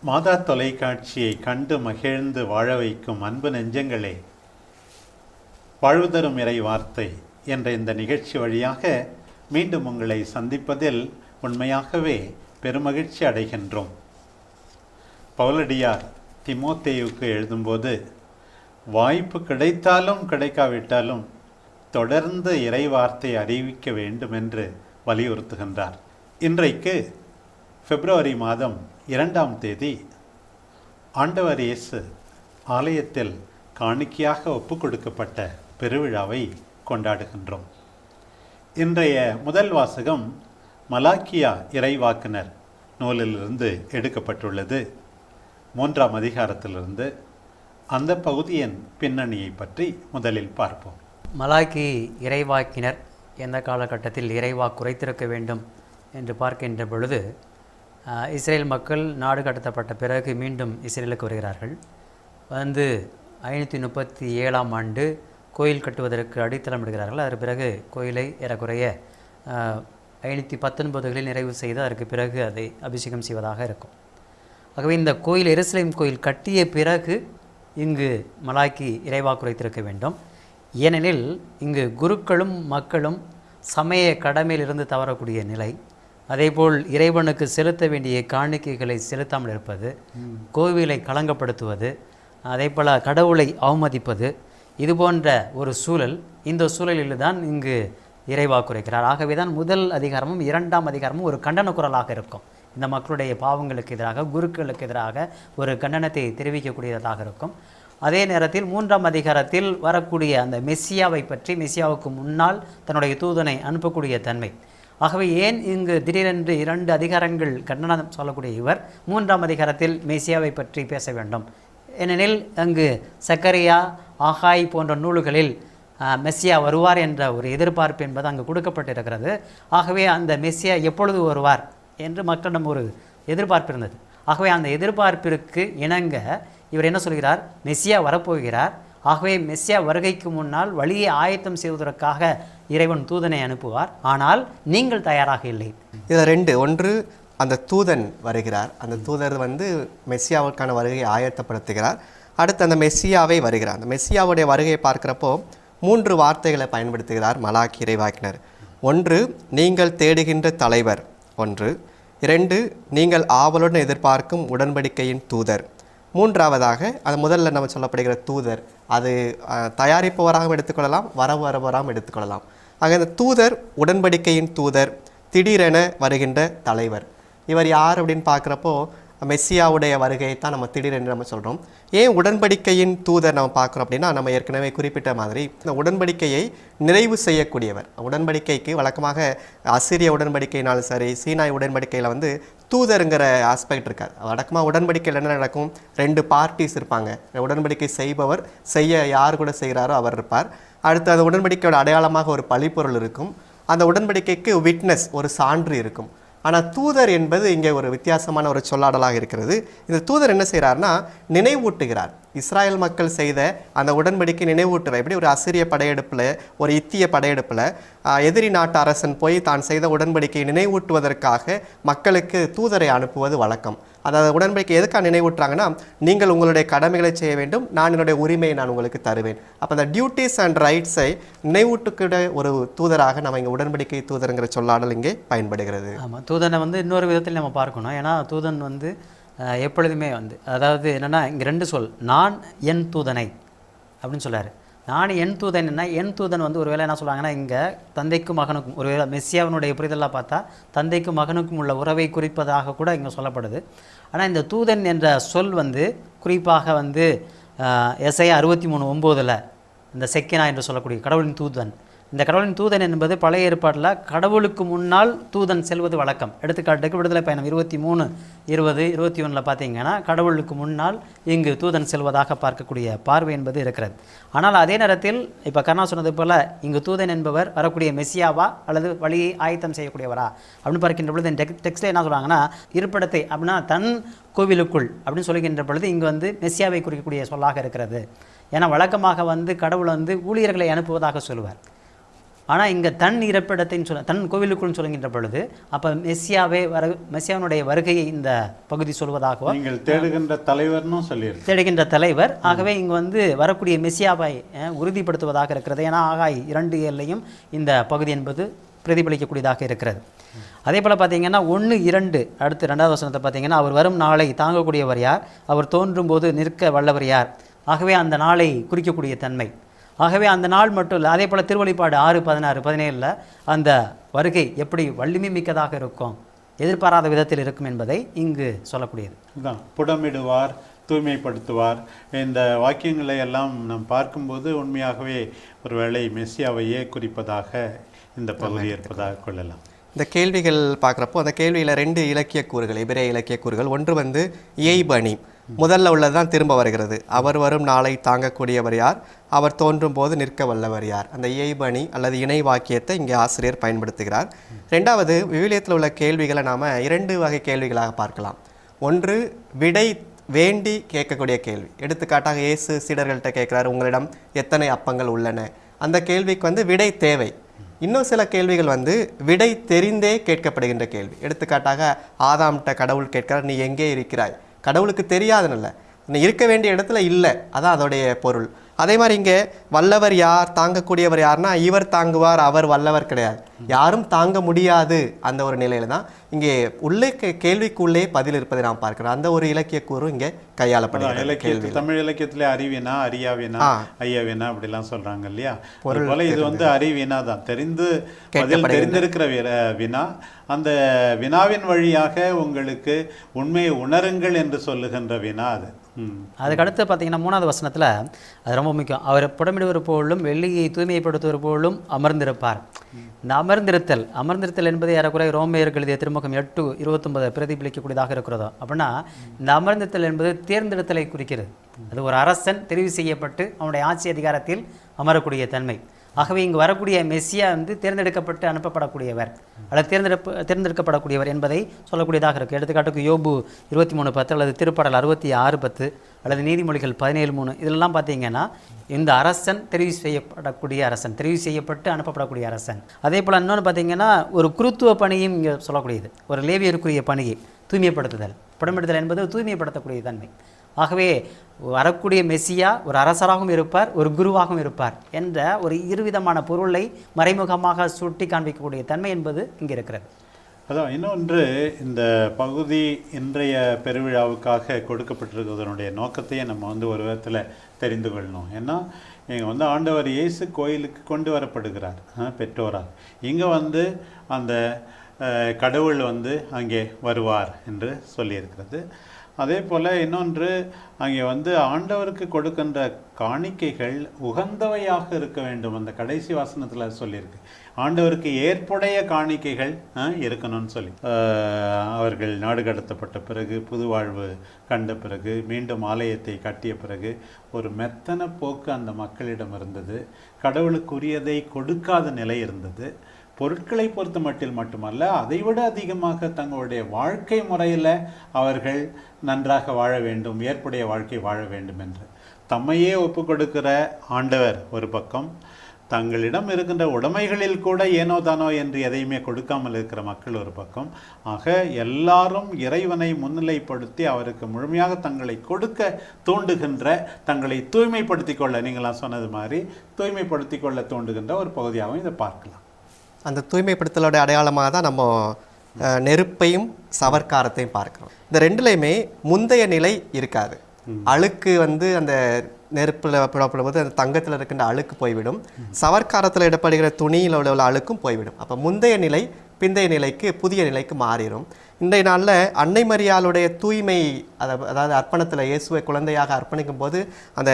மாதா தொலைக்காட்சியை கண்டு மகிழ்ந்து வாழ வைக்கும் அன்பு நெஞ்சங்களே, வாழ்வு தரும் இறை வார்த்தை என்ற இந்த நிகழ்ச்சி வழியாக மீண்டும் உங்களை சந்திப்பதில் உண்மையாகவே பெருமகிழ்ச்சி அடைகின்றோம். பவுலடியார் திமோத்தேயுக்கு எழுதும்போது, வாய்ப்பு கிடைத்தாலும் கிடைக்காவிட்டாலும் தொடர்ந்து இறை வார்த்தை அறிவிக்க வேண்டும் என்று வலியுறுத்துகின்றார். இன்றைக்கு பிப்ரவரி மாதம் 2ஆம் தேதி ஆண்டவர் இயேசு ஆலயத்தில் காணிக்கையாக ஒப்புக் கொடுக்கப்பட்ட பெருவிழாவை கொண்டாடுகின்றோம். இன்றைய முதல் வாசகம் மலாக்கியா இறைவாக்கினர் நூலிலிருந்து எடுக்கப்பட்டுள்ளது. 3ஆம் அதிகாரத்திலிருந்து. அந்த பகுதியின் பின்னணியை பற்றி முதலில் பார்ப்போம். மலாக்கி இறைவாக்கினர் எந்த காலகட்டத்தில் இறைவாக்கு குறைத்திருக்க வேண்டும் என்று பார்க்கின்ற பொழுது, இஸ்ரேல் மக்கள் நாடு கடத்தப்பட்ட பிறகு மீண்டும் இஸ்ரேலுக்கு வருகிறார்கள். 537ஆம் ஆண்டு கோயில் கட்டுவதற்கு அடித்தளம் இடுகிறார்கள். அதற்கு பிறகு கோயிலை ஏறக்குறைய 519களில் நிறைவு செய்து அதற்கு பிறகு அதை அபிஷேகம் செய்வதாக இருக்கும். ஆகவே இந்த கோயில், எருசலேம் கோயில் கட்டிய பிறகு இங்கு மலாக்கி இறைவாக்கு குறைத்திருக்க வேண்டும். ஏனெனில் இங்கு குருக்களும் மக்களும் சமய கடமையிலிருந்து தவறக்கூடிய நிலை, அதேபோல் இறைவனுக்கு செலுத்த வேண்டிய காணிக்கைகளை செலுத்தாமல் இருப்பது, கோவிலை களங்கப்படுத்துவது, அதேபோல் கடவுளை அவமதிப்பது, இது போன்ற ஒரு சூழல். இந்த சூழலில் தான் இங்கு இறைவாக்கு குறைக்கிறார். ஆகவே தான் முதல் அதிகாரமும் 2ஆம் அதிகாரமும் ஒரு கண்டன குரலாக இருக்கும். இந்த மக்களுடைய பாவங்களுக்கு எதிராக, குருக்களுக்கு எதிராக ஒரு கண்டனத்தை தெரிவிக்கக்கூடியதாக இருக்கும். அதே நேரத்தில் 3ஆம் அதிகாரத்தில் வரக்கூடிய அந்த மெஸ்ஸியாவை பற்றி, மெஸ்ஸியாவுக்கு முன்னால் தன்னுடைய தூதனை அனுப்பக்கூடிய தன்மை. ஆகவே ஏன் இங்கு திடீரென்று 2 அதிகாரங்கள் கண்டனம் சொல்லக்கூடிய இவர் 3ஆம் அதிகாரத்தில் மெஸ்ஸியாவை பற்றி பேச வேண்டும்? ஏனெனில் அங்கு சக்கரியா, ஆகாய் போன்ற நூல்களில் மெஸ்ஸியா வருவார் என்ற ஒரு எதிர்பார்ப்பு என்பது அங்கு கொடுக்கப்பட்டிருக்கிறது. ஆகவே அந்த மெஸ்ஸியா எப்பொழுது வருவார் என்று மக்களிடம் ஒரு எதிர்பார்ப்பு இருந்தது. ஆகவே அந்த எதிர்பார்ப்பிற்கு இணங்க இவர் என்ன சொல்கிறார்? மெஸ்ஸியா வரப்போகிறார். ஆகவே மெஸ்ஸியா வருகைக்கு முன்னால் வழியை ஆயத்தம் செய்வதற்காக இறைவன் தூதனை அனுப்புவார். ஆனால் நீங்கள் தயாராக இல்லை. இதில் 2. ஒன்று, அந்த தூதன் வருகிறார். அந்த தூதர் மெஸ்ஸியாவுக்கான வருகையை ஆயத்தப்படுத்துகிறார். அடுத்து அந்த மெஸ்ஸியாவை வருகிறார். அந்த மெஸ்ஸியாவுடைய வருகையை பார்க்குறப்போ 3 வார்த்தைகளை பயன்படுத்துகிறார் மலாக்கி இறைவாக்கினர். 1, நீங்கள் தேடுகின்ற தலைவர். 1. 2, நீங்கள் ஆவலுடன் எதிர்பார்க்கும் உடன்படிக்கையின் தூதர். 3ஆவதாக அது முதல்ல நம்ம சொல்லப்படுகிற தூதர், அது தயாரிப்பவராகவும் எடுத்துக்கொள்ளலாம், வரவராகவும் எடுத்துக்கொள்ளலாம். ஆக இந்த தூதர் உடன்படிக்கையின் தூதர், திடீரென வருகின்ற தலைவர். இவர் யார் அப்படின்னு பார்க்குறப்போ மெஸ்ஸியாவுடைய வருகையை தான் நம்ம திடீரென்று நம்ம சொல்கிறோம். ஏன் உடன்படிக்கையின் தூதர் நம்ம பார்க்குறோம் அப்படின்னா, நம்ம ஏற்கனவே குறிப்பிட்ட மாதிரி இந்த உடன்படிக்கையை நிறைவு செய்யக்கூடியவர். உடன்படிக்கைக்கு வழக்கமாக அசிரிய உடன்படிக்கைனாலும் சரி, சீனாய் உடன்படிக்கையில் தூதருங்கிற ஆஸ்பெக்ட் இருக்காது. வழக்கமாக உடன்படிக்கையில் என்ன நடக்கும்? 2 பார்ட்டிஸ் இருப்பாங்க. உடன்படிக்கை செய்பவர், செய்ய யார் கூட செய்கிறாரோ அவர் இருப்பார். அடுத்து அந்த உடன்படிக்கையோட அடையாளமாக ஒரு பழிப்பொருள் இருக்கும். அந்த உடன்படிக்கைக்கு விட்னஸ், ஒரு சான்று இருக்கும். ஆனால் தூதர் என்பது இங்கே ஒரு வித்தியாசமான ஒரு சொல்லாடலாக இருக்கிறது. இந்த தூதர் என்ன செய்கிறார்னா, நினைவூட்டுகிறார். இஸ்ராயல் மக்கள் செய்த அந்த உடன்படிக்கை நினைவூட்டுகிறார். எப்படி ஒரு அசிரிய படையெடுப்பில், ஒரு இத்திய படையெடுப்பில் எதிரி நாட்டு அரசன் போய் தான் செய்த உடன்படிக்கையை நினைவூட்டுவதற்காக மக்களுக்கு தூதரை அனுப்புவது வழக்கம். அதாவது உடன்படிக்கை எதுக்காக நினைவூட்டுறாங்கன்னா, நீங்கள் உங்களுடைய கடமைகளை செய்ய வேண்டும், நான் என்னுடைய உரிமையை நான் உங்களுக்கு தருவேன். அப்போ அந்த டியூட்டிஸ் அண்ட் ரைட்ஸை நினைவூட்டுக்கிற ஒரு தூதராக நம்ம இங்கே உடன்படிக்கை தூதருங்கிற சொல்லாடல் இங்கே பயன்படுகிறது. ஆமாம், தூதனை இன்னொரு விதத்தில் நம்ம பார்க்கணும். ஏன்னா தூதன் எப்பொழுதுமே அதாவது என்னென்னா, இங்கே 2 சொல், நான் என் தூதனை அப்படின்னு சொல்லார். நான் என் தூதன் என்ன, என் தூதன் ஒருவேளை என்ன சொல்லுவாங்கன்னா, இங்கே தந்தைக்கும் மகனுக்கும், ஒருவேளை மெஸ்ஸியாவினுடைய புரிதலாக பார்த்தா தந்தைக்கும் மகனுக்கும் உள்ள உறவை குறிப்பதாக கூட இங்கே சொல்லப்படுது. ஆனால் இந்த தூதன் என்ற சொல் குறிப்பாக எஸ்ஐயா 63:9 இந்த செக்கினா என்று சொல்லக்கூடிய கடவுளின் தூதன், இந்த கடவுளின் தூதன் என்பது பழைய ஏற்பாட்டில் கடவுளுக்கு முன்னால் தூதன் செல்வது வழக்கம். எடுத்துக்காட்டுக்கு விடுதலை பயணம் 23, 20, 21 பார்த்தீங்கன்னா கடவுளுக்கு முன்னால் இங்கு தூதன் செல்வதாக பார்க்கக்கூடிய பார்வை என்பது இருக்கிறது. ஆனால் அதே நேரத்தில் இப்போ கர்ணா சொன்னது போல் இங்கு தூதன் என்பவர் வரக்கூடிய மெஸ்ஸியாவா அல்லது வழியை ஆயத்தம் செய்யக்கூடியவரா அப்படின்னு பார்க்கின்ற பொழுது இந்த டெக்ஸ்ட்டில் என்ன சொல்கிறாங்கன்னா, இருப்பிடத்தை அப்படின்னா தன் கோவிலுக்குள் அப்படின்னு சொல்லுகின்ற பொழுது இங்கு மெஸ்ஸியாவை குறிக்கக்கூடிய சொல்லாக இருக்கிறது. ஏன்னா வழக்கமாக கடவுள் ஊழியர்களை அனுப்புவதாக சொல்லுவார். ஆனால் இங்கே தன் இருப்பிடத்தைன்னு தன் கோவிலுக்குள் சொல்லுகின்ற பொழுது அப்போ மெஸ்ஸியாவினுடைய வருகையை இந்த பகுதி சொல்வதாகவோ நீங்கள் தேடுகின்ற தலைவர்னு சொல்லியிருக்கு. தேடுகின்ற தலைவர். ஆகவே இங்கு வந்து வரக்கூடிய மெஸ்ஸியாவை உறுதிப்படுத்துவதாக இருக்கிறது. ஏன்னா ஆகாய் 2:7 இந்த பகுதி என்பது பிரதிபலிக்கக்கூடியதாக இருக்கிறது. அதே போல் பார்த்தீங்கன்னா 1:2 அடுத்து 2வது வசனத்தை பார்த்தீங்கன்னா அவர் வரும் நாளை தாங்கக்கூடியவர் யார், அவர் தோன்றும் போது நிற்க வல்லவர் யார். ஆகவே அந்த நாளை குறிக்கக்கூடிய தன்மை. ஆகவே அந்த நாள் மட்டும் இல்லை, அதே போல் திருவெளிப்பாடு 6:16-17 அந்த வருகை எப்படி வலிமை மிக்கதாக இருக்கும், எதிர்பாராத விதத்தில் இருக்கும் என்பதை இங்கு சொல்லக்கூடியது. இதுதான் புடமிடுவார், தூய்மைப்படுத்துவார். இந்த வாக்கியங்களை எல்லாம் நாம் பார்க்கும்போது உண்மையாகவே ஒருவேளை மெஸ்ஸியாவையே குறிப்பதாக இந்த பகுதி இருப்பதாக கொள்ளலாம். இந்த கேள்விகள் பார்க்குறப்போ அந்த கேள்வியில் 2 இலக்கிய கூறுகள், எபிரேய இலக்கிய கூறுகள். ஒன்று வந்து இயைபணி, முதல்ல உள்ளது தான் திரும்ப வருகிறது. அவர் வரும் நாளை தாங்கக்கூடியவர் யார், அவர் தோன்றும் போது நிற்க வல்லவர் யார். அந்த இயைபணி அல்லது இணை வாக்கியத்தை இங்கே ஆசிரியர் பயன்படுத்துகிறார். 2வது விவிலியத்தில் உள்ள கேள்விகளை நாம் 2 வகை கேள்விகளாக பார்க்கலாம். ஒன்று விடை வேண்டி கேட்கக்கூடிய கேள்வி. எடுத்துக்காட்டாக இயேசு சீடர்கள்ட்ட கேட்குறாரு, உங்களிடம் எத்தனை அப்பங்கள் உள்ளன. அந்த கேள்விக்கு வந்து விடை தேவை. இன்னும் சில கேள்விகள் வந்து விடை தெரிந்தே கேட்கப்படுகின்ற கேள்வி. எடுத்துக்காட்டாக ஆதாம்கிட்ட கடவுள் கேட்கிறார், நீ எங்கே இருக்கிறாய். கடவுளுக்கு தெரியாதுன்னு, நீ இருக்க வேண்டிய இடத்துல இல்லை, அதான் அதோடைய பொருள். அதே மாதிரி இங்கே வல்லவர் யார், தாங்கக்கூடியவர் யார்னா இவர் தாங்குவார், அவர் வல்லவர் கிடையாது, யாரும் தாங்க முடியாது. அந்த ஒரு நிலையில தான் இங்கே உள்ளே கேள்விக்குள்ளே பதில் இருப்பதை நாம் பார்க்கிறோம். அந்த ஒரு இலக்கிய கூறும் இங்கே கையாளப்படுகிறது. தமிழ் இலக்கியத்திலே அறிவினா, அறியாவினா, ஐயாவினா அப்படிலாம் சொல்றாங்க இல்லையா. போல இது வந்து அறிவினா தான், தெரிந்திருக்கிற வினா. அந்த வினாவின் வழியாக உங்களுக்கு உண்மையை உணருங்கள் என்று சொல்லுகின்ற வினா அது. அதுக்கடுத்து பார்த்தீங்கன்னா 3வது வசனத்தில் அது ரொம்ப முக்கியம். அவர் புடமிடுவர் போலும் வெள்ளியை தூய்மைப்படுத்துவர் போலும் அமர்ந்திருப்பார். இந்த அமர்ந்திருத்தல் என்பது ஏறக்குறைய ரோமையர்கள் எழுதிய திருமுகம் 8:29 பிரதிபலிக்கக்கூடியதாக இருக்கிறதோ. அப்படின்னா இந்த அமர்ந்திருத்தல் என்பது தேர்ந்தெடுத்தலை குறிக்கிறது. அது ஒரு அரசன் தெரிவு செய்யப்பட்டு அவனுடைய ஆட்சி அதிகாரத்தில் அமரக்கூடிய தன்மை. ஆகவே இங்கு வரக்கூடிய மெஸ்ஸியா வந்து தேர்ந்தெடுக்கப்பட்டு அனுப்பப்படக்கூடியவர் அல்லது தேர்ந்தெடுக்கப்படக்கூடியவர் என்பதை சொல்லக்கூடியதாக இருக்குது. எடுத்துக்காட்டுக்கு யோபு 23:10 அல்லது திருப்பாடல் 66:10 அல்லது நீதிமொழிகள் 17:3 இதெல்லாம் பார்த்தீங்கன்னா இந்த அரசன் தெரிவு செய்யப்பட்டு அனுப்பப்படக்கூடிய அரசன். அதே போல் இன்னொன்று பார்த்தீங்கன்னா ஒரு குருத்துவ பணியும் இங்கே சொல்லக்கூடியது. ஒரு லேவியருக்குரிய பணியை தூய்மைப்படுத்துதல், புடமிடுதல் என்பது தூய்மைப்படுத்தக்கூடிய தன்மை. ஆகவே வரக்கூடிய மெஸ்ஸியா ஒரு அரசராகவும் இருப்பார், ஒரு குருவாகவும் இருப்பார் என்ற ஒரு இருவிதமான பொருளை மறைமுகமாக சுட்டி காண்பிக்கக்கூடிய தன்மை என்பது இங்கே இருக்கிறது. அதான் இன்னொன்று, இந்த பகுதி இன்றைய பெருவிழாவுக்காக கொடுக்கப்பட்டிருக்கிறதனுடைய நோக்கத்தையே நம்ம வந்து ஒரு விதத்தில் தெரிந்து கொள்ளணும். ஏன்னா இங்கே வந்து ஆண்டவர் இயேசு கோயிலுக்கு கொண்டு வரப்படுகிறார் பெற்றோரால். இங்கே வந்து அந்த கடவுள் வந்து அங்கே வருவார் என்று சொல்லியிருக்கிறது. அதே போல் இன்னொன்று, அங்கே வந்து ஆண்டவருக்கு கொடுக்கின்ற காணிக்கைகள் உகந்தவையாக இருக்க வேண்டும். அந்த கடைசி வாசனத்தில் சொல்லியிருக்கு, ஆண்டவருக்கு ஏற்புடைய காணிக்கைகள் இருக்கணும்னு சொல்லி. அவர்கள் நாடு கடத்தப்பட்ட பிறகு, புது வாழ்வு கண்ட பிறகு, மீண்டும் ஆலயத்தை கட்டிய பிறகு ஒரு மெத்தன போக்கு அந்த மக்களிடம் இருந்தது. கடவுளுக்குரியதை கொடுக்காத நிலை இருந்தது. பொருட்களை பொறுத்த மட்டுமல்ல, அதைவிட அதிகமாக தங்களுடைய வாழ்க்கை முறையில் அவர்கள் நன்றாக வாழ வேண்டும், ஏற்புடைய வாழ்க்கை வாழ வேண்டும் என்று தம்மையே ஒப்பு கொடுக்கிற ஆண்டவர் ஒரு பக்கம், தங்களிடம் இருக்கின்ற உடைமைகளில் கூட ஏனோ தானோ என்று எதையுமே கொடுக்காமல் இருக்கிற மக்கள் ஒரு பக்கம். ஆக எல்லாரும் இறைவனை முன்னிலைப்படுத்தி அவருக்கு முழுமையாக தங்களை கொடுக்க தூண்டுகின்ற, தங்களை தூய்மைப்படுத்தி கொள்ள, நீங்களாம் சொன்னது மாதிரி தூய்மைப்படுத்தி கொள்ள தூண்டுகின்ற ஒரு பகுதியாகவும் இதை பார்க்கலாம். அந்த தூய்மைப்படுத்தலோட அடையாளமாக தான் நம்ம நெருப்பையும் சவர்க்காரத்தையும் பார்க்கிறோம். இந்த 2லையுமே முந்தைய நிலை இருக்காது. அழுக்கு வந்து அந்த நெருப்பில் போது அந்த தங்கத்தில் இருக்கின்ற அழுக்கு போய்விடும், சவர்க்காரத்தில் இடப்படுகிற துணியில் உள்ள அழுக்கும் போய்விடும். அப்போ முந்தைய நிலை பிந்தைய நிலைக்கு, புதிய நிலைக்கு மாறிடும். இன்றைய நாளில் அன்னை மரியாளுடைய தூய்மை, அதாவது அர்ப்பணத்தில் இயேசுவை குழந்தையாக அர்ப்பணிக்கும் போது அந்த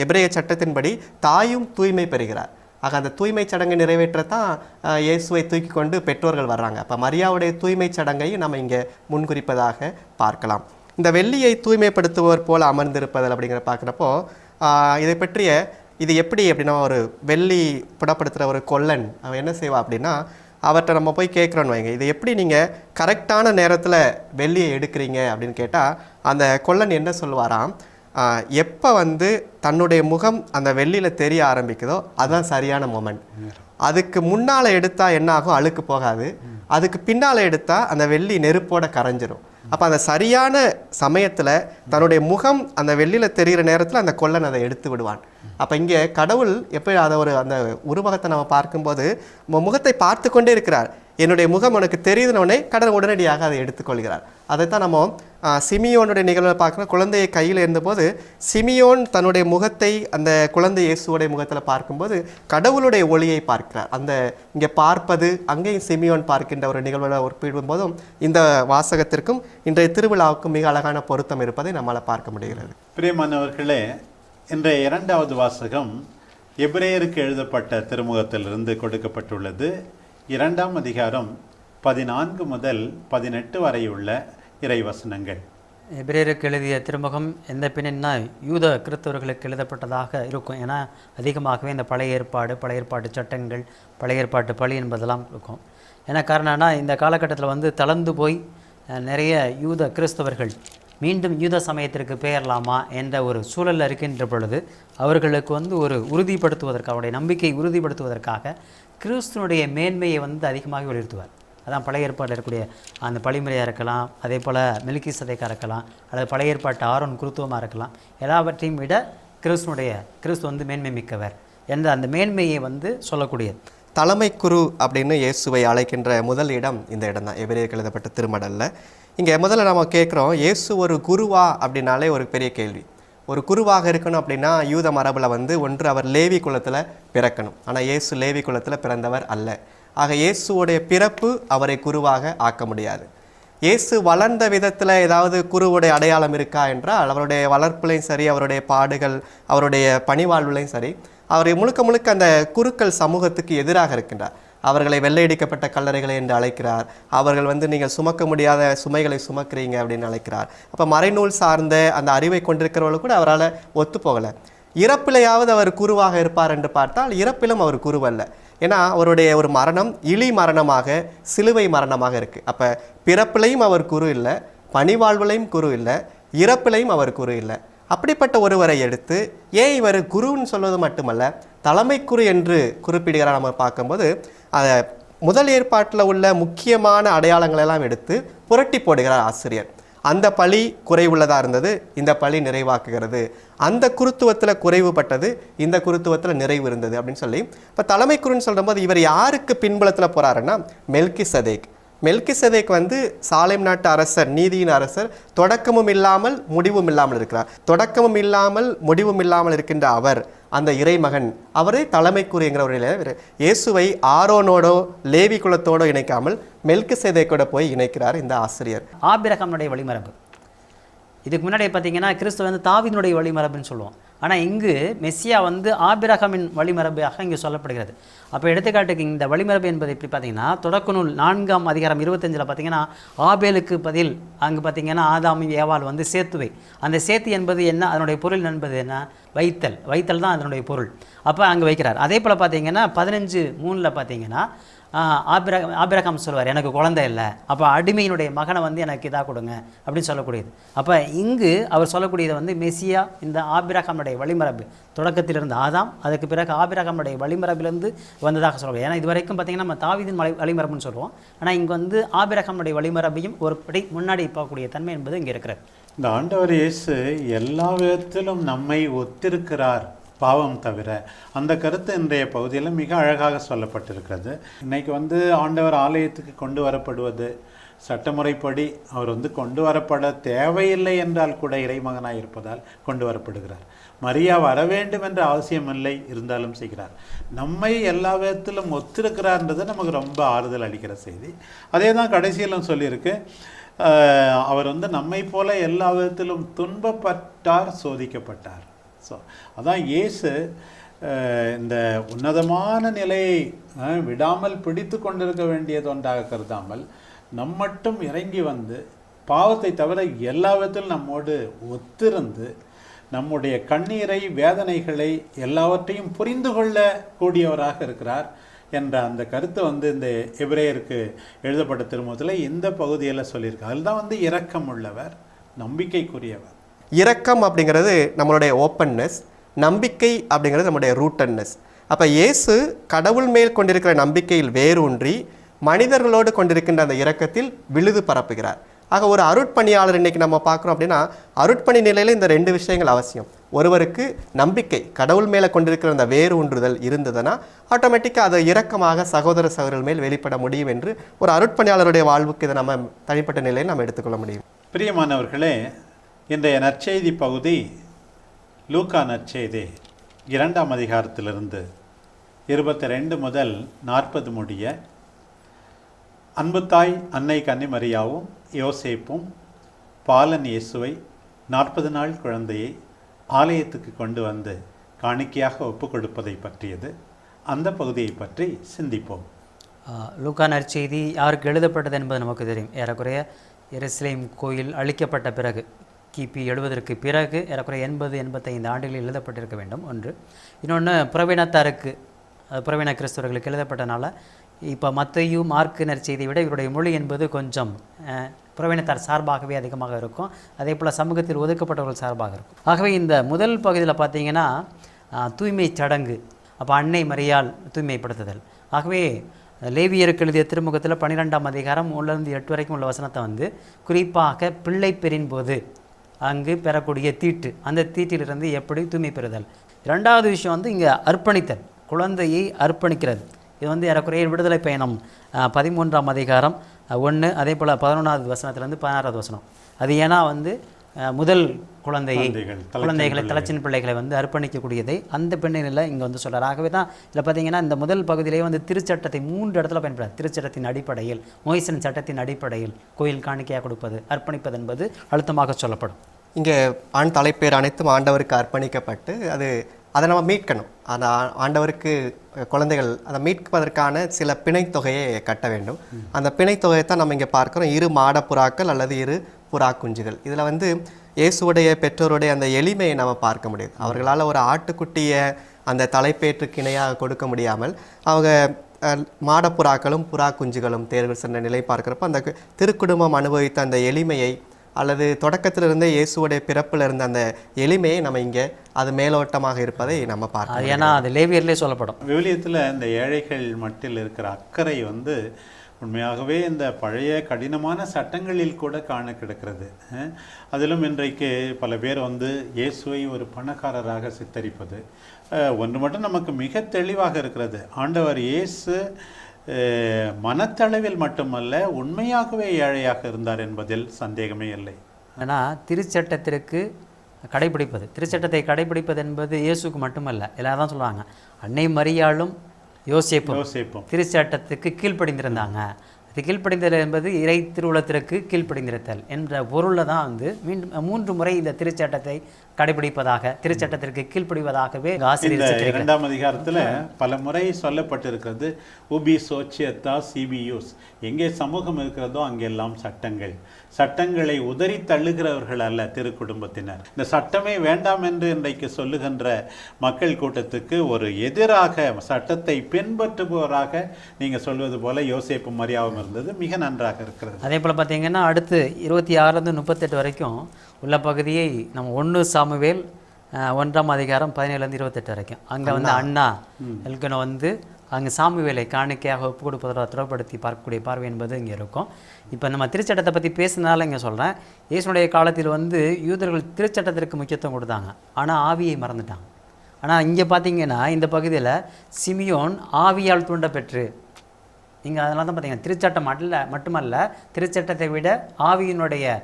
எபிரேய சட்டத்தின்படி தாயும் தூய்மை பெறுகிறார். ஆக அந்த தூய்மை சடங்கை நிறைவேற்றத்தான் இயேசுவை தூக்கி கொண்டு பெற்றோர்கள் வர்றாங்க. அப்போ மரியாவுடைய தூய்மை சடங்கையும் நம்ம இங்கே முன்குறிப்பதாக பார்க்கலாம். இந்த வெள்ளியை தூய்மைப்படுத்துவோர் போல் அமர்ந்திருப்பதில் அப்படிங்கிற பார்க்குறப்போ இதை பற்றிய இது எப்படி அப்படின்னா, ஒரு வெள்ளி புடப்படுத்துகிற ஒரு கொல்லன் அவன் என்ன செய்வா அப்படின்னா, அவர்கிட்ட நம்ம போய் கேட்குறோன்னு வைங்க, இது எப்படி நீங்கள் கரெக்டான நேரத்தில் வெள்ளியை எடுக்கிறீங்க அப்படின்னு கேட்டால் அந்த கொல்லன் என்ன சொல்லுவாராம், எப்போ வந்து தன்னுடைய முகம் அந்த வெள்ளியில் தெரிய ஆரம்பிக்குதோ அதுதான் சரியான மொமெண்ட். அதுக்கு முன்னால் எடுத்தால் என்ன ஆகும்? அழுக்கு போகாது. அதுக்கு பின்னால் எடுத்தால் அந்த வெள்ளி நெருப்போட கரைஞ்சிரும். அப்போ அந்த சரியான சமயத்தில் தன்னுடைய முகம் அந்த வெள்ளியில் தெரிகிற நேரத்தில் அந்த கொல்லன் அதை எடுத்து விடுவான். அப்போ இங்கே கடவுள் எப்படி அதை அந்த உருவகத்தை நம்ம பார்க்கும்போது முகத்தை பார்த்து கொண்டே இருக்கிறார். என்னுடைய முகம் உனக்கு தெரியுதுனோடனே கடவுள் உடனடியாக அதை எடுத்துக்கொள்கிறார். அதைத்தான் நம்ம சிமியோனுடைய நிகழ்வை பார்க்குறோம். குழந்தையை கையில் இருந்தபோது சிமியோன் தன்னுடைய முகத்தை அந்த குழந்தை இயேசுவோடைய முகத்தில் பார்க்கும்போது கடவுளுடைய ஒளியை பார்க்கிறார். அந்த இங்கே பார்ப்பது அங்கேயும் சிமியோன் பார்க்கின்ற ஒரு நிகழ்வோட ஒப்பிடும் போதும் இந்த வாசகத்திற்கும் இன்றைய திருவிழாவுக்கும் மிக அழகான பொருத்தம் இருப்பதை நம்மால் பார்க்க முடிகிறது. பிரியமானவர்களே, இன்றைய இரண்டாவது வாசகம் எபிரேயருக்கு எழுதப்பட்ட திருமுகத்திலிருந்து கொடுக்கப்பட்டுள்ளது. 2ஆம் அதிகாரம் 14 முதல் 18 வரை உள்ள இறைவசனங்கள். எபிரேயருக்கு எழுதிய திருமுகம் எந்த பின்னா யூத கிறிஸ்தவர்களுக்கு எழுதப்பட்டதாக இருக்கும். ஏன்னா அதிகமாகவே இந்த பழைய ஏற்பாட்டு சட்டங்கள், பழைய ஏற்பாட்டு பழி என்பதெல்லாம் இருக்கும். ஏன்னா காரணம்னா இந்த காலகட்டத்தில் தளர்ந்து போய் நிறைய யூத கிறிஸ்தவர்கள் மீண்டும் யூத சமயத்திற்கு பெயரலாமா என்ற ஒரு சூழலில் இருக்கின்ற பொழுது அவர்களுக்கு ஒரு உறுதிப்படுத்துவதற்காக, அவருடைய நம்பிக்கையை உறுதிப்படுத்துவதற்காக கிறிஸ்துவனுடைய மேன்மையை அதிகமாக வலியுறுத்துவார். அதான் பழைய ஏற்பாட்டில் இருக்கக்கூடிய அந்த பழிமுறையாக இருக்கலாம், அதே போல் மெல்கிசதேக்காக இருக்கலாம், அல்லது பழைய ஏற்பாட்டு ஆரோன் குருத்துவமாக இருக்கலாம். எல்லாவற்றையும் விட கிறிஸ்து மேன்மை மிக்கவர் என்ற அந்த மேன்மையை சொல்லக்கூடியது. தலைமை குரு அப்படின்னு இயேசுவை அழைக்கின்ற முதல் இடம் இந்த இடம் தான், எபிரேயருக்கு எழுதப்பட்ட திருமடலில். இங்கே முதல்ல நம்ம கேட்குறோம், இயேசு ஒரு குருவா அப்படின்னாலே ஒரு பெரிய கேள்வி. ஒரு குருவாக இருக்கணும் அப்படின்னா யூத மரபில் ஒன்று அவர் லேவி குலத்தில் பிறக்கணும். ஆனால் இயேசு லேவி குலத்தில் பிறந்தவர் அல்ல. ஆக இயேசுவோடைய பிறப்பு அவரை குருவாக ஆக்க முடியாது. இயேசு வளர்ந்த விதத்தில் ஏதாவது குருவுடைய அடையாளம் இருக்கா என்றால் அவருடைய வளர்ப்புலையும் சரி, அவருடைய பாடுகள், அவருடைய பணிவாழ்வுலையும் சரி, அவர் முழுக்க அந்த குருக்கள் சமூகத்துக்கு எதிராக இருக்கின்றார். அவர்களை வெள்ளையடிக்கப்பட்ட கல்லறைகளை என்று அழைக்கிறார். அவர்கள் நீங்கள் சுமக்க முடியாத சுமைகளை சுமக்கிறீங்க அப்படின்னு அழைக்கிறார். அப்போ மறைநூல் சார்ந்த அந்த அறிவை கொண்டிருக்கிறவர்கள் கூட அவரால் ஒத்து போகலை. இறப்பிலையாவது அவர் குருவாக இருப்பார் என்று பார்த்தால் இறப்பிலும் அவர் குருவல்ல. ஏன்னா அவருடைய ஒரு மரணம் இழி மரணமாக, சிலுவை மரணமாக இருக்குது. அப்போ பிறப்பிலையும் அவர் குரு இல்லை, பணிவாழ்வுலையும் குரு இல்லை, இறப்பிலையும் அவர் குரு இல்லை. அப்படிப்பட்ட ஒருவரை எடுத்து ஏன் இவர் குருன்னு சொல்வது மட்டுமல்ல தலைமை குரு என்று குறிப்பிடுகிறார். நம்ம பார்க்கும்போது அதை முதல் ஏற்பாட்டில் உள்ள முக்கியமான அடையாளங்களெல்லாம் எடுத்து புரட்டி போடுகிறார் ஆசிரியர். அந்த பழி குறைவுள்ளதாக இருந்தது, இந்த பழி நிறைவாக்குகிறது. அந்த குருத்துவத்தில் குறைவுபட்டது, இந்த குருத்துவத்தில் நிறைவு இருந்தது அப்படின்னு சொல்லி இப்போ தலைமை குருன்னு சொல்லும்போது இவர் யாருக்கு பின்புலத்தில் போகிறாருன்னா மெல்கிசதேக். மெல்கிசதேக் சாலேம் நாட்டு அரசர், நீதியின் அரசர். தொடக்கமும் இல்லாமல் முடிவும் இல்லாமல் இருக்கிறார். தொடக்கமும் இல்லாமல் முடிவும் இல்லாமல் இருக்கின்ற அவர் அந்த இறைமகன், அவரே தலைமைக்குரு என்கிற இயேசுவை ஆரோனோடோ லேவி குலத்தோடோ இணைக்காமல் மெல்கிசதேக்கோட போய் இணைக்கிறார் இந்த ஆசிரியர். ஆபிரகாமுடைய வழிமரபு. இதுக்கு முன்னாடி பார்த்தீங்கன்னா கிறிஸ்து தாவீதுடைய வழிமரபுன்னு சொல்லுவோம். ஆனால் இங்கு மெஸ்ஸியா ஆபிரகாமின் வழிமரபாக இங்கே சொல்லப்படுகிறது. அப்போ எடுத்துக்காட்டுக்கு இந்த வழிமரபு என்பது எப்படி பார்த்தீங்கன்னா தொடக்க நூல் 4ஆம் அதிகாரம் 25 பார்த்தீங்கன்னா ஆபேலுக்கு பதில் அங்கே பார்த்தீங்கன்னா ஆதாமி ஏவாள் சேத்துவை. அந்த சேத்து என்பது என்ன, அதனுடைய பொருள் என்பது என்ன? வைத்தல் தான் அதனுடைய பொருள். அப்போ அங்கே வைக்கிறார். அதே போல் பார்த்தீங்கன்னா 15:3 பார்த்தீங்கன்னா ஆபிரகாம் சொல்வார், எனக்கு குழந்தை இல்லை, அப்போ அடிமையினுடைய மகனை எனக்கு இதாக கொடுங்க அப்படின்னு சொல்லக்கூடியது. அப்போ இங்கு அவர் சொல்லக்கூடியது மெஸ்ஸியா இந்த ஆபிரகாமுடைய வழிமரபு தொடக்கத்திலிருந்து ஆதாம், அதுக்கு பிறகு ஆபிரகாமுடைய வழிமரபிலிருந்து வந்ததாக சொல்லுவோம். ஏன்னா இது வரைக்கும் பார்த்தீங்கன்னா நம்ம தாவீதின் வழிமரபுன்னு சொல்லுவோம். ஆனால் இங்கே ஆபிரகாமுடைய வழிமரபையும் ஒரு படி முன்னாடி போகக்கூடிய தன்மை என்பது இங்கே இருக்கிறது. இந்த ஆண்டவர் இயேசு எல்லா விதத்திலும் நம்மை ஒத்திருக்கிறார், பாவம் தவிர. அந்த கருத்து இன்றைய பகுதியில் மிக அழகாக சொல்லப்பட்டிருக்கிறது. இன்றைக்கி ஆண்டவர் ஆலயத்துக்கு கொண்டு வரப்படுவது சட்டமுறைப்படி அவர் கொண்டு வரப்பட தேவையில்லை என்றால் கூட இறைமகனாக இருப்பதால் கொண்டு வரப்படுகிறார். மரியா வர வேண்டும் என்ற அவசியமில்லை, இருந்தாலும் செய்கிறார். நம்மை எல்லா விதத்திலும் ஒத்திருக்கிறார்ன்றது நமக்கு ரொம்ப ஆறுதல் அளிக்கிற செய்தி. அதே தான் கடைசியிலும் சொல்லியிருக்கு, அவர் நம்மை போல எல்லா விதத்திலும் துன்பப்பட்டார், சோதிக்கப்பட்டார். ஸோ அதான் இயேசு இந்த உன்னதமான நிலையை விடாமல் பிடித்து கொண்டிருக்க வேண்டியது ஒன்றாக கருதாமல் நம்மட்டும் இறங்கி பாவத்தை தவிர எல்லா விதத்திலும் நம்மோடு ஒத்திருந்து நம்முடைய கண்ணீரை, வேதனைகளை எல்லாவற்றையும் புரிந்து கொள்ள கூடியவராக இருக்கிறார் என்ற அந்த கருத்து இந்த எபிரேயருக்கு எழுதப்பட்ட திருமுகத்தில் இந்த பகுதியில் சொல்லியிருக்கு. அதில் தான் இரக்கம் உள்ளவர், நம்பிக்கைக்குரியவர். இரக்கம் அப்படிங்கிறது நம்மளுடைய ஓப்பன்னஸ், நம்பிக்கை அப்படிங்கிறது நம்முடைய ரூட்டட்னஸ். அப்போ இயேசு கடவுள் மேல் கொண்டிருக்கிற நம்பிக்கையில் வேரூன்றி மனிதர்களோடு கொண்டிருக்கின்ற அந்த இரக்கத்தில் விழுது பரப்புகிறார். ஆக ஒரு அருட்பணியாளர் இன்னைக்கு நம்ம பார்க்குறோம் அப்படின்னா அருட்பணி நிலையில் இந்த 2 விஷயங்கள் அவசியம். ஒருவருக்கு நம்பிக்கை, கடவுள் மேலே கொண்டிருக்கிற அந்த வேறு ஊன்றுதல் இருந்ததுன்னா ஆட்டோமேட்டிக்காக அதை இரக்கமாக சகோதர சகோதரர்கள் மேல் வெளிப்பட முடியும் என்று ஒரு அருட்பணியாளருடைய வாழ்வுக்கு இதை நம்ம தனிப்பட்ட நிலையில் நம்ம எடுத்துக்கொள்ள முடியும். பிரியமானவர்களே, இன்றைய நற்செய்தி பகுதி லூக்கா நற்செய்தி 2ஆம் அதிகாரத்திலிருந்து 22 முதல் 40 முடிய அன்புத்தாய் அன்னை கன்னிமரியாவும் யோசேப்பும் பாலன் இயேசுவை 40 நாள் குழந்தையை ஆலயத்துக்கு கொண்டு வந்து காணிக்கையாக ஒப்பு கொடுப்பதை பற்றியது. அந்த பகுதியை பற்றி சிந்திப்போம். லூக்கா நற்செய்தி யாருக்கு எழுதப்பட்டது என்பது நமக்கு தெரியும். ஏறக்குறைய எருசலேம் கோயில் அழிக்கப்பட்ட பிறகு கிபி 70 பிறகு ஏறக்குறைய 80-85 ஆண்டுகளில் எழுதப்பட்டிருக்க வேண்டும் ஒன்று. இன்னொன்று புறவினத்தாருக்கு, புறவின கிறிஸ்தவர்களுக்கு எழுதப்பட்டனால இப்போ மத்தேயு மார்க்கு நற்செய்தியை விட இவருடைய மொழி என்பது கொஞ்சம் புறவினத்தார் சார்பாகவே அதிகமாக இருக்கும். அதே போல் சமூகத்தில் ஒதுக்கப்பட்டவர்கள் சார்பாக இருக்கும். ஆகவே இந்த முதல் பகுதியில் பார்த்தீங்கன்னா தூய்மை சடங்கு, அப்போ அன்னை மரியாள் தூய்மைப்படுத்துதல். ஆகவே லேவியருக்கு எழுதிய திருமுகத்தில் 12ஆம் அதிகாரம் 1-8 வரைக்கும் உள்ள வசனத்தை வந்து குறிப்பாக பிள்ளை பெறின் போது அங்கு பெறக்கூடிய தீட்டு, அந்த தீட்டிலிருந்து எப்படி தூய்மை பெறுதல். 2வது விஷயம் வந்து இங்கே அர்ப்பணித்தல், குழந்தையை அர்ப்பணிக்கிறது. இது வந்து ஏறக்குறைய விடுதலை பயணம் 13ஆம் அதிகாரம் 1, அதே போல் 11வது வசனத்திலேருந்து 16வது வசனம். அது ஏன்னா வந்து முதல் குழந்தைகளை தலைச்சின் பிள்ளைகளை வந்து அர்ப்பணிக்கக்கூடியதை அந்த பெண்ணில் இங்கே வந்து சொல்கிறார். ஆகவே தான் இதில் பார்த்தீங்கன்னா இந்த முதல் பகுதியிலேயே வந்து திருச்சட்டத்தை 3 இடத்துல பயன்படுது. திருச்சட்டத்தின் அடிப்படையில், மோய்சன் சட்டத்தின் அடிப்படையில் கோயில் காணிக்கையாக கொடுப்பது, அர்ப்பணிப்பது என்பது அழுத்தமாக சொல்லப்படும். இங்கே ஆண் தலைப்பேர் அனைத்தும் ஆண்டவருக்கு அர்ப்பணிக்கப்பட்டு அதை நம்ம மீட்கணும். அந்த ஆண்டவருக்கு குழந்தைகள் அதை மீட்பதற்கான சில பிணைத்தொகையை கட்ட வேண்டும். அந்த பிணைத்தொகையை தான் நம்ம இங்கே பார்க்குறோம். 2 மாடப்புறாக்கள் அல்லது 2 புறா குஞ்சுகள். இதில் வந்து இயேசுடைய பெற்றோருடைய அந்த எளிமையை நம்ம பார்க்க முடியுது. அவர்களால் ஒரு ஆட்டுக்குட்டியை அந்த தலைப்பேற்றுக்கு இணையாக கொடுக்க முடியாமல் அவங்க மாடப்புறாக்களும் புறா குஞ்சுகளும் தேர்வு சென்ற நிலை பார்க்குறப்ப அந்த திருக்குடும்பம் அனுபவித்த அந்த எளிமையை அல்லது தொடக்கத்திலிருந்தே இயேசுடைய பிறப்பில் இருந்த அந்த எளிமையை நம்ம இங்கே அது மேலோட்டமாக இருப்பதை நம்ம பார்க்கலாம். ஏன்னா அது லேவியர்லேயே சொல்லப்படும். விவிலியத்தில் இந்த ஏழைகள் மட்டில் இருக்கிற அக்கறை வந்து உண்மையாகவே இந்த பழைய கடினமான சட்டங்களில் கூட காண கிடக்கிறது. அதிலும் இன்றைக்கு பல பேர் வந்து இயேசுவை ஒரு பணக்காரராக சித்தரிப்பது ஒன்று மட்டும் நமக்கு மிக தெளிவாக இருக்கிறது. ஆண்டவர் இயேசு மனத்தளவில் மட்டுமல்ல, உண்மையாகவே ஏழையாக இருந்தார் என்பதில் சந்தேகமே இல்லை. ஆனால் திருச்சட்டத்திற்கு கடைபிடிப்பது, திருச்சட்டத்தை கடைபிடிப்பது என்பது இயேசுக்கு மட்டுமல்ல, எல்லாரும் தான் சொல்லுவாங்க. அன்னை மரியாளும் யோசேப்பும் திருச்சட்டத்துக்கு கீழ்ப்படிந்திருந்தாங்க. அது கீழ்ப்படிந்தல் என்பது இறை திருவுளத்திற்கு கீழ்ப்படிந்திருத்தல் என்ற பொருளில் தான் வந்து மீண்டும் 3 முறை இந்த திருச்சட்டத்தை கடைபிடிப்பதாக, திருச்சட்டத்திற்கு கீழ்ப்படிவதாகவே ஆசிரியர் 2ஆம் அதிகாரத்தில் பல முறை சொல்லப்பட்டிருக்கிறது. உபி சோச்சியத்தா சிபியூஸ், எங்கே சமூகம் இருக்கிறதோ அங்கெல்லாம் சட்டங்கள். சட்டங்களை உதறி தள்ளுகிறவர்கள் அல்ல திருக்குடும்பத்தினர். இந்த சட்டமே வேண்டாம் என்று இன்றைக்கு சொல்லுகின்ற மக்கள் கூட்டத்துக்கு ஒரு எதிராக சட்டத்தை பின்பற்றுபவராக நீங்கள் சொல்வது போல யோசேப்பும் மரியாவும் இருந்தது மிக நன்றாக இருக்கிறது. அதே போல் பார்த்தீங்கன்னா அடுத்து 26-38 வரைக்கும் உள்ள பகுதியை நம்ம 1 சாமுவேல் 1ஆம் அதிகாரம் 17-28 வரைக்கும் அங்கே வந்து அண்ணா எல்கனோ வந்து அங்கே சாமுவேலை காணிக்கையாக ஒப்பு கொடுப்பதோட தொடர்படுத்தி பார்க்கக்கூடிய பார்வை என்பது இங்கே இருக்கும். இப்போ நம்ம திருச்சட்டத்தை பற்றி பேசுனதால இங்கே சொல்கிறேன். இயேசுனுடைய காலத்தில் வந்து யூதர்கள் திருச்சட்டத்திற்கு முக்கியத்துவம் கொடுத்தாங்க, ஆனால் ஆவியை மறந்துட்டாங்க. ஆனால் இங்கே பார்த்தீங்கன்னா இந்த பகுதியில் சிமியோன் ஆவியால் தூண்ட பெற்று, இங்கே அதனால தான் பார்த்தீங்கன்னா திருச்சட்டம் மட்டுமல்ல, திருச்சட்டத்தை விட ஆவியினுடைய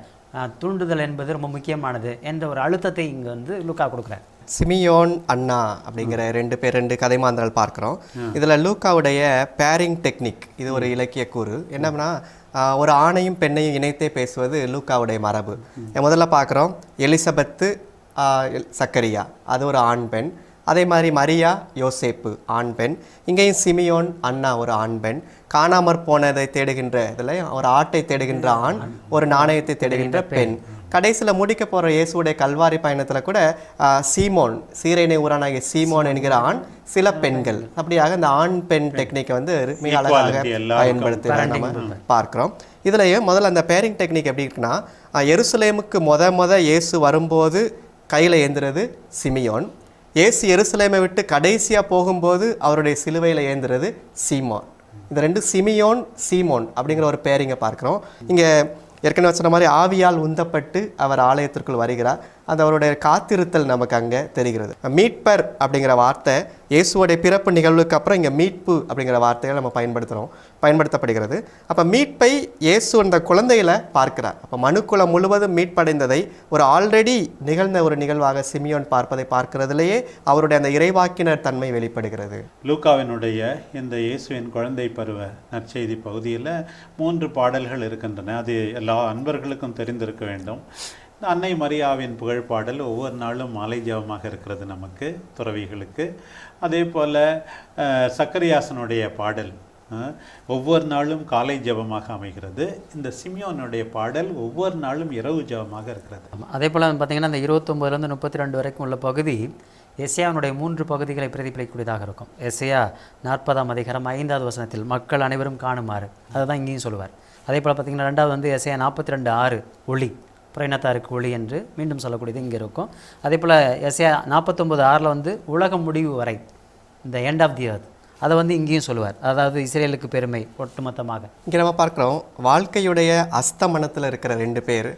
தூண்டுதல் என்பது ரொம்ப முக்கியமானது என்ற ஒரு அழுத்தத்தை இங்கே வந்து லூக்கா கொடுக்குறார். சிமியோன் அண்ணா அப்படிங்கிற 2 கதைமாந்தர்கள் பார்க்குறோம். இதில் லூக்காவுடைய பேரிங் டெக்னிக், இது ஒரு இலக்கிய கூறு. என்னன்னா ஒரு ஆணையும் பெண்ணையும் இணைத்தே பேசுவது லூக்காவுடைய மரபு. முதல்ல பார்க்குறோம் எலிசபெத்து சக்கரியா, அது ஒரு ஆண் பெண். அதே மாதிரி மரியா யோசேப்பு ஆண் பெண். இங்கேயும் சிமியோன் அண்ணா ஒரு ஆண் பெண். காணாமற் போனதை தேடுகின்ற இதில் ஒரு ஆட்டை தேடுகின்ற ஆண், ஒரு நாணயத்தை தேடுகின்ற பெண். கடைசியில் முடிக்க போகிற இயேசுடைய கல்வாரி பயணத்தில் கூட சீமோன், சீரேனை ஊரானாகிய சீமோன் என்கிற ஆண், சில பெண்கள், அப்படியாக இந்த ஆண் பெண் டெக்னிக்கை வந்து மிக அழகாக பயன்படுத்துகிறத நம்ம பார்க்குறோம். இதுலேயும் முதல்ல அந்த பேரிங் டெக்னிக் எப்படி இருக்குன்னா, எருசலேமுக்கு முத இயேசு வரும்போது கையில் ஏந்துறது சிமியோன், இயேசு எருசலேமை விட்டு கடைசியாக போகும்போது அவருடைய சிலுவையில் ஏந்துறது சீமோன். இந்த ரெண்டு சிமியோன் சீமோன் அப்படிங்கிற ஒரு பேரிங்கை பார்க்குறோம். இங்கே ஏற்கனவே சொன்ன மாதிரி ஆவியால் உந்தப்பட்டு அவர் ஆலயத்திற்குள் வருகிறார். அந்த அவருடைய காத்திருத்தல் நமக்கு அங்கே தெரிகிறது. மீட்பர் அப்படிங்கிற வார்த்தை இயேசுவோடைய பிறப்பு நிகழ்வுக்கு அப்புறம் இங்கே மீட்பு அப்படிங்கிற வார்த்தையை நம்ம பயன்படுத்தப்படுகிறது. அப்போ மீட்பை இயேசு அந்த குழந்தையில பார்க்கிறார். அப்போ மனுக்குலம் முழுவதும் மீட்படைந்ததை ஒரு ஆல்ரெடி நிகழ்ந்த ஒரு நிகழ்வாக சிமியோன் பார்ப்பதை பார்க்கிறதுலேயே அவருடைய அந்த இறைவாக்கினர் தன்மை வெளிப்படுகிறது. லூக்காவினுடைய இந்த இயேசுவின் குழந்தை பருவ நற்செய்தி பகுதியில் 3 பாடல்கள் இருக்கின்றன. அது எல்லா அன்பர்களுக்கும் தெரிந்திருக்க வேண்டும். அன்னை மரியாவின் புகழ்பாடல் ஒவ்வொரு நாளும் மாலை ஜெபமாக இருக்கிறது நமக்கு துறவிகளுக்கு. அதே போல் சக்கரியாசனுடைய பாடல் ஒவ்வொரு நாளும் காலை ஜெபமாக அமைகிறது. இந்த சிமியோனுடைய பாடல் ஒவ்வொரு நாளும் இரவு ஜெபமாக இருக்கிறது. அதே போல் பார்த்திங்கன்னா இந்த 29லேருந்து 32 வரைக்கும் உள்ள பகுதி எசையாவினுடைய 3 பகுதிகளை பிரதிபலிக்கக்கூடியதாக இருக்கும். எசையா 40ஆம் அதிகாரம் 5வது வசனத்தில் மக்கள் அனைவரும் காணுமாறு, அதை தான் இங்கேயும் சொல்லுவார். அதே போல் பார்த்திங்கன்னா 2வது வந்து எசையா 42:6 ஒளி, புறையினத்தாருக்கு ஒளி என்று மீண்டும் சொல்லக்கூடியது இங்கே இருக்கும். அதே போல் எசையா 49:6 வந்து உலகம் முடிவு வரை, இந்த எண்ட் ஆஃப் தி எர்த், அதை வந்து இங்கேயும் சொல்லுவார். அதாவது இஸ்ரேலுக்கு பெருமை ஒட்டுமொத்தமாக. இங்கே நம்ம பார்க்குறோம் வாழ்க்கையுடைய அஸ்தமனத்தில் இருக்கிற 2 பேர்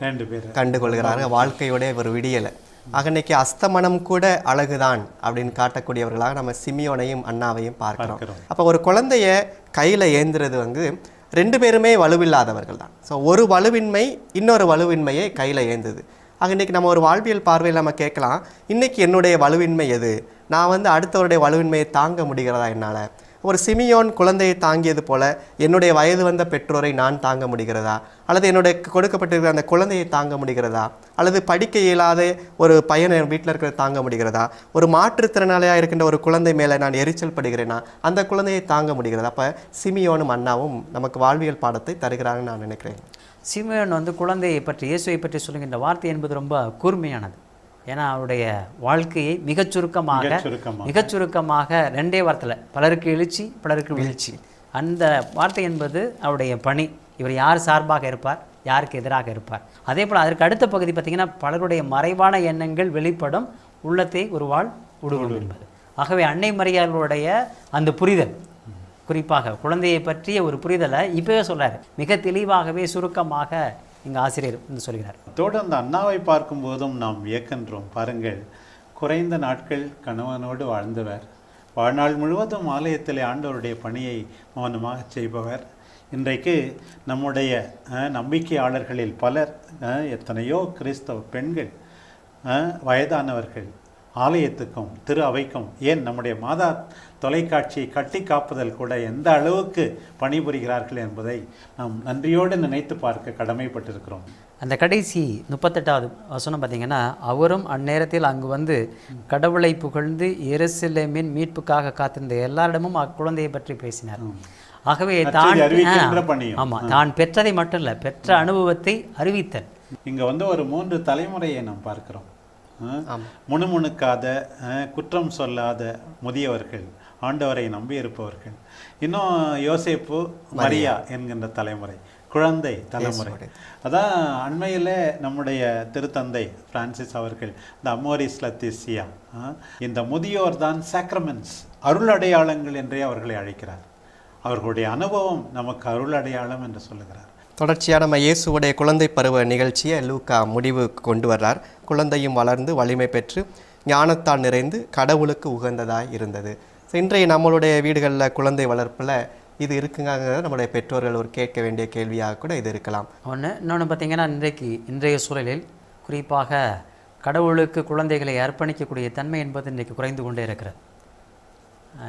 கண்டுகொள்கிறாங்க வாழ்க்கையுடைய ஒரு விடியலை. அன்னைக்கு அஸ்தமனம் கூட அழகுதான் அப்படின்னு காட்டக்கூடியவர்களாக நம்ம சிமியோனையும் அண்ணாவையும் பார்க்கிறோம். அப்போ ஒரு குழந்தைய கையில் ஏந்துறது வந்து 2 பேருமே வலுவில்லாதவர்கள் தான். ஸோ ஒரு வலுவின்மை இன்னொரு வலுவின்மையை கையில் ஏந்துது. இன்றைக்கி நம்ம ஒரு வாழ்வியல் பார்வையில் நம்ம கேட்கலாம், இன்றைக்கி என்னுடைய வலுவின்மை எது, நான் வந்து அடுத்தவருடைய வலுவின்மையை தாங்க முடிகிறதா என்னால்? ஒரு சிமியோன் குழந்தையை தாங்கியது போல என்னுடைய வயது வந்த பெற்றோரை நான் தாங்க முடிகிறதா, அல்லது என்னுடைய கொடுக்கப்பட்டிருக்கிற அந்த குழந்தையை தாங்க முடிகிறதா, அல்லது படிக்க இயலாத ஒரு பையனை வீட்டில் இருக்கிறத தாங்க முடிகிறதா, ஒரு மாற்றுத்திறனாளியாக இருக்கின்ற ஒரு குழந்தை மேலே நான் எரிச்சல் படுகிறேன்னா அந்த குழந்தையை தாங்க முடிகிறதா? அப்போ சிமியோனும் அண்ணாவும் நமக்கு வாழ்வியல் பாடத்தை தருகிறாங்கன்னு நான் நினைக்கிறேன். சிமியோன் வந்து குழந்தையை பற்றி, இயேசுவை பற்றி சொல்லுகின்ற வார்த்தை என்பது ரொம்ப கூர்மையானது. ஏன்னா அவருடைய வாழ்க்கையை மிகச் சுருக்கமாக 2 வார்த்தையில், பலருக்கு எழுச்சி பலருக்கு வீழ்ச்சி, அந்த வார்த்தை என்பது அவருடைய பணி. இவர் யார் சார்பாக இருப்பார், யாருக்கு எதிராக இருப்பார். அதே போல் அதற்கு அடுத்த பகுதி பார்த்திங்கன்னா பலருடைய மறைவான எண்ணங்கள் வெளிப்படும், உள்ளத்தை ஒரு வாழ் உடுகும் என்பது. ஆகவே அன்னை மரியாளுடைய அந்த புரிதல், குறிப்பாக குழந்தையை பற்றிய ஒரு புரிதலை இப்போவே சொல்கிறார், மிக தெளிவாகவே சுருக்கமாக இங்கே ஆசிரியர் என்று சொல்கிறார். அதோடு அந்த அண்ணாவை பார்க்கும்போதும் நாம் வியக்கின்றோம். பாருங்கள், குறைந்த நாட்கள் கணவனோடு வாழ்ந்தவர், வாழ்நாள் முழுவதும் ஆலயத்தில் ஆண்டவருடைய பணியை மௌனமாக செய்பவர். இன்றைக்கு நம்முடைய நம்பிக்கையாளர்களில் பலர், எத்தனையோ கிறிஸ்தவ பெண்கள், வயதானவர்கள் ஆலயத்துக்கும் திரு அவைக்கும், ஏன் நம்முடைய மாதா தொலைக்காட்சியை கட்டி காப்பதில் கூட எந்த அளவுக்கு பணிபுரிகிறார்கள் என்பதை நாம் நன்றியோடு நினைத்து பார்க்க கடமைப்பட்டிருக்கிறோம். அந்த கடைசி 38வது வசனம் பார்த்திங்கன்னா, அவரும் அந்நேரத்தில் அங்கு வந்து கடவுளை புகழ்ந்து எருசலேமின் மீட்புக்காக காத்திருந்த எல்லாரிடமும் அக்குழந்தையை பற்றி பேசினார். ஆகவே தான் பெற்றதை மட்டும் இல்லை, பெற்ற அனுபவத்தை அறிவித்தல். இங்கே வந்து ஒரு 3 தலைமுறையை நாம் பார்க்கிறோம். முணுமுணுக்காத, குற்றம் சொல்லாத முதியவர்கள், ஆண்டவரை நம்பியிருப்பவர்கள். இன்னும் யோசேப்பு, மரியா என்கின்ற தலைமுறை, குழந்தை தலைமுறை. அதான் அண்மையில் நம்முடைய திருத்தந்தை பிரான்சிஸ் அவர்கள் இந்த அமோரிஸ் லத்தீசியா, இந்த முதியோர் தான் சாக்ரமெண்ட்ஸ், அருள் அடையாளங்கள் என்றே அவர்களை அழைக்கிறார். அவர்களுடைய அனுபவம் நமக்கு அருள் அடையாளம் என்று சொல்லுகிறார். தொடர்ச்சியாக நம்ம இயேசுவுடைய குழந்தை பருவ நிகழ்ச்சியை லூக்கா முடிவுக்கு கொண்டு வர்றார். குழந்தையும் வளர்ந்து வலிமை பெற்று ஞானத்தால் நிறைந்து கடவுளுக்கு உகந்ததாக இருந்தது. இன்றைய நம்மளுடைய வீடுகளில் குழந்தை வளர்ப்பில் இது இருக்குங்கிறத நம்முடைய பெற்றோர்கள் ஒரு கேட்க வேண்டிய கேள்வியாக கூட இது இருக்கலாம். இன்னொன்று பார்த்திங்கன்னா, இன்றைய சூழலில் குறிப்பாக கடவுளுக்கு குழந்தைகளை அர்ப்பணிக்கக்கூடிய தன்மை என்பது இன்றைக்கு குறைந்து கொண்டே இருக்கிறது.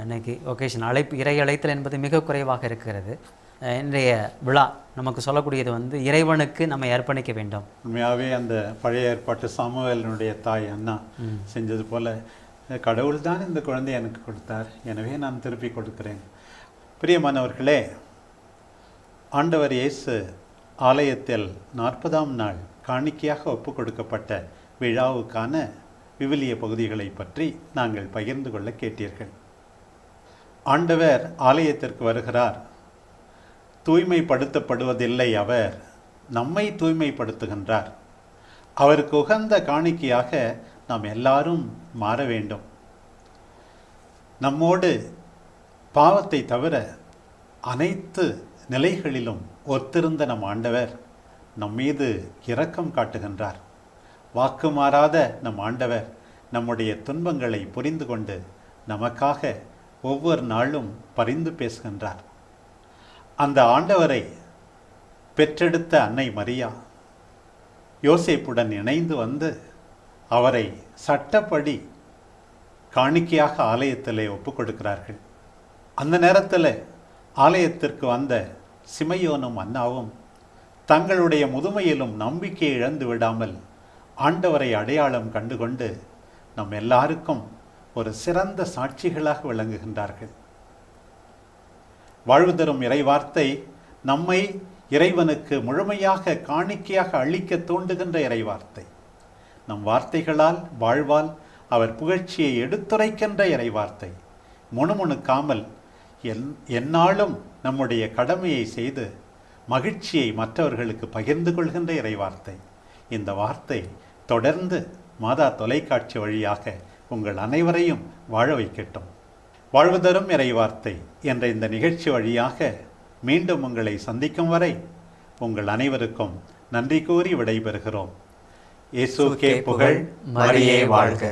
இன்றைக்கி ஒகேஷன் இறை அழைத்தல் என்பது மிக குறைவாக இருக்கிறது. இன்றைய விழா நமக்கு சொல்லக்கூடியது வந்து இறைவனுக்கு நம்மை அர்ப்பணிக்க வேண்டும். உண்மையாகவே அந்த பழைய ஏற்பாட்டு சாமுவேலினுடைய தாய் அண்ணா செஞ்சது போல, கடவுள் தான் இந்த குழந்தையை எனக்கு கொடுத்தார், எனவே நான் திருப்பி கொடுக்கிறேன். பிரியமானவர்களே, ஆண்டவர் இயேசு ஆலயத்தில் 40ஆம் நாள் காணிக்கையாக ஒப்பு கொடுக்கப்பட்ட விழாவுக்கான விவிலிய பகுதிகளை பற்றி நாங்கள் பகிர்ந்து கொள்ள கேட்டீர்கள். ஆண்டவர் ஆலயத்திற்கு வருகிறார். தூய்மைப்படுத்தப்படுவதில்லை, அவர் நம்மை தூய்மைப்படுத்துகின்றார். அவருக்கு உகந்த காணிக்கையாக நாம் எல்லாரும் மாற வேண்டும். நம்மோடு பாவத்தை தவிர அனைத்து நிலைகளிலும் ஒத்திருந்த நம் ஆண்டவர் நம் மீது இரக்கம் காட்டுகின்றார். வாக்கு மாறாத நம் ஆண்டவர் நம்முடைய துன்பங்களை புரிந்து கொண்டு நமக்காக ஒவ்வொரு நாளும் பரிந்து பேசுகின்றார். அந்த ஆண்டவரை பெற்றெடுத்த அன்னை மரியா யோசேப்புடன் இணைந்து வந்து அவரை சட்டப்படி காணிக்கையாக ஆலயத்திலே ஒப்பு கொடுக்கிறார்கள். அந்த நேரத்தில் ஆலயத்திற்கு வந்த சிமையோனும் அன்னாவும் தங்களுடைய முதுமையிலும் நம்பிக்கை இழந்து விடாமல் ஆண்டவரை அடையாளம் கண்டுகொண்டு நம் எல்லாருக்கும் ஒரு சிறந்த சாட்சிகளாக விளங்குகின்றார்கள். வாழ்வு தரும் இறைவார்த்தை நம்மை இறைவனுக்கு முழுமையாக காணிக்கையாக அளிக்க தூண்டுகின்ற இறைவார்த்தை. நம் வார்த்தைகளால் வாழ்வால் அவர் புகழ்ச்சியை எடுத்துரைக்கின்ற இறைவார்த்தை. முணுமுணுக்காமல் எந்நாளும் நம்முடைய கடமையை செய்து மகிழ்ச்சியை மற்றவர்களுக்கு பகிர்ந்து கொள்கின்ற இறைவார்த்தை. இந்த வார்த்தை தொடர்ந்து மாதா தொலைக்காட்சி வழியாக உங்கள் அனைவரையும் வாழ வைக்கட்டும். வாழ்வு தரும் இறைவார்த்தை என்ற இந்த நிகழ்ச்சி வழியாக மீண்டும் உங்களை சந்திக்கும் வரை உங்கள் அனைவருக்கும் நன்றி கூறி விடைபெறுகிறோம். இயேசுவுக்கே புகழ், மரியே வாழ்க.